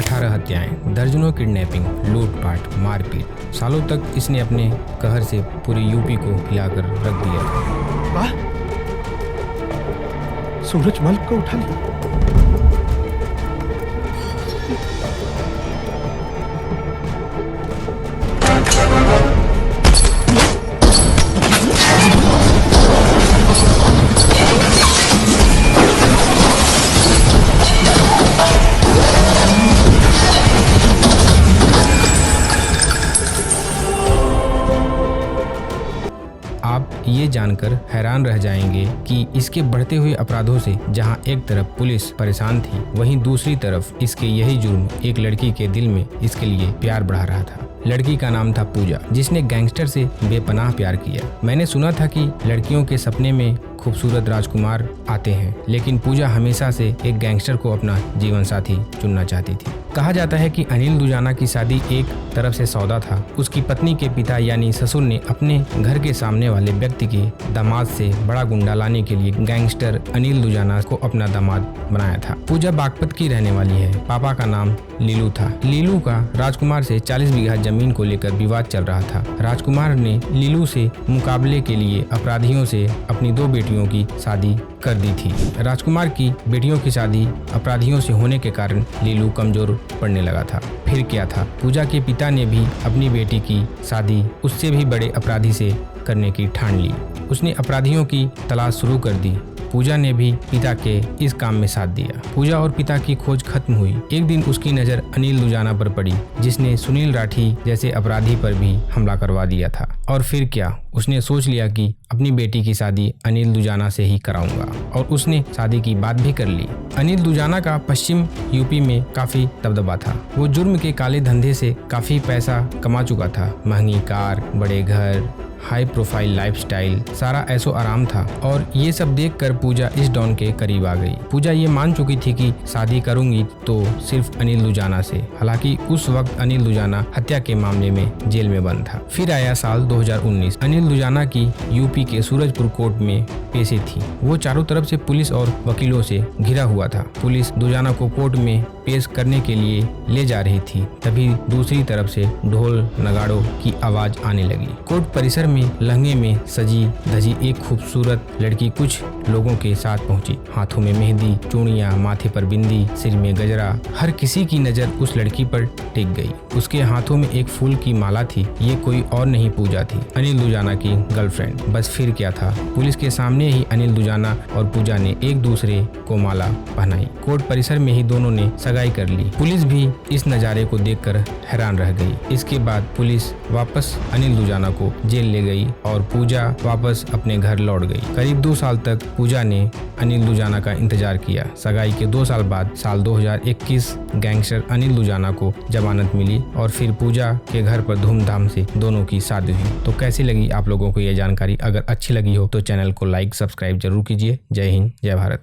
18 हत्याएं, दर्जनों किडनैपिंग, लूटपाट, मारपीट। सालों तक इसने अपने कहर से पूरी यूपी को हिलाकर रख दिया था। वाह, सूरज मल को उठा लिया। आप ये जानकर हैरान रह जाएंगे कि इसके बढ़ते हुए अपराधों से जहां एक तरफ पुलिस परेशान थी, वहीं दूसरी तरफ इसके यही जुर्म एक लड़की के दिल में इसके लिए प्यार बढ़ा रहा था। लड़की का नाम था पूजा, जिसने गैंगस्टर से बेपनाह प्यार किया। मैंने सुना था कि लड़कियों के सपने में खूबसूरत राजकुमार आते हैं, लेकिन पूजा हमेशा से एक गैंगस्टर को अपना जीवन साथी चुनना चाहती थी। कहा जाता है कि अनिल दुजाना की शादी एक तरफ से सौदा था। उसकी पत्नी के पिता यानी ससुर ने अपने घर के सामने वाले व्यक्ति के दामाद से बड़ा गुंडा लाने के लिए गैंगस्टर अनिल दुजाना को अपना दामाद बनाया था। पूजा बागपत की रहने वाली है। पापा का नाम लीलू था। लीलू का राजकुमार से 40 बीघा जमीन को लेकर विवाद चल रहा था। राजकुमार ने लीलू से मुकाबले के लिए अपराधियों से अपनी 2 बेटियों की शादी कर दी थी। राजकुमार की बेटियों की शादी अपराधियों से होने के कारण लीलू कमजोर पड़ने लगा था। फिर क्या था, पूजा के पिता ने भी अपनी बेटी की शादी उससे भी बड़े अपराधी से करने की ठान ली। उसने अपराधियों की तलाश शुरू कर दी। पूजा ने भी पिता के इस काम में साथ दिया। पूजा और पिता की खोज खत्म हुई। एक दिन उसकी नज़र अनिल दुजाना पर पड़ी, जिसने सुनील राठी जैसे अपराधी पर भी हमला करवा दिया था। और फिर क्या, उसने सोच लिया कि अपनी बेटी की शादी अनिल दुजाना से ही कराऊंगा, और उसने शादी की बात भी कर ली। अनिल दुजाना का पश्चिम यूपी में काफी दबदबा था। वो जुर्म के काले धंधे से काफी पैसा कमा चुका था। महंगी कार, बड़े घर, हाई प्रोफाइल लाइफस्टाइल, सारा ऐसो आराम था। और ये सब देखकर पूजा इस डॉन के करीब आ गई। पूजा ये मान चुकी थी कि शादी करूंगी तो सिर्फ अनिल दुजाना से। हालांकि उस वक्त अनिल दुजाना हत्या के मामले में जेल में बंद था। फिर आया साल 2019। अनिल दुजाना की यूपी के सूरजपुर कोर्ट में पेशी थी। वो चारों तरफ से पुलिस और वकीलों से घिरा हुआ था। पुलिस दुजाना को कोर्ट में पेश करने के लिए ले जा रही थी, तभी दूसरी तरफ से ढोल नगाड़ों की आवाज आने लगी। कोर्ट परिसर में लहंगे में सजी धजी एक खूबसूरत लड़की कुछ लोगों के साथ पहुंची। हाथों में मेहंदी, चूड़ियां, माथे पर बिंदी, सिर में गजरा। हर किसी की नजर उस लड़की पर टिक गई। उसके हाथों में एक फूल की माला थी। ये कोई और नहीं, पूजा थी, अनिल दुजाना की गर्लफ्रेंड। बस फिर क्या था, पुलिस के सामने ही अनिल दुजाना और पूजा ने एक दूसरे को माला पहनाई। कोर्ट परिसर में ही दोनों ने सगाई कर ली। पुलिस भी इस नज़ारे को देखकर हैरान रह गई। इसके बाद पुलिस वापस अनिल दुजाना को जेल ले गई और पूजा वापस अपने घर लौट गई। करीब 2 साल तक पूजा ने अनिल दुजाना का इंतजार किया। सगाई के 2 साल बाद साल 2021 गैंगस्टर अनिल दुजाना को जमानत मिली और फिर पूजा के घर पर धूमधाम से दोनों की शादी हुई। तो कैसी लगी आप लोगों को ये जानकारी? अगर अच्छी लगी हो तो चैनल को लाइक सब्सक्राइब जरूर कीजिए। जय हिंद, जय भारत।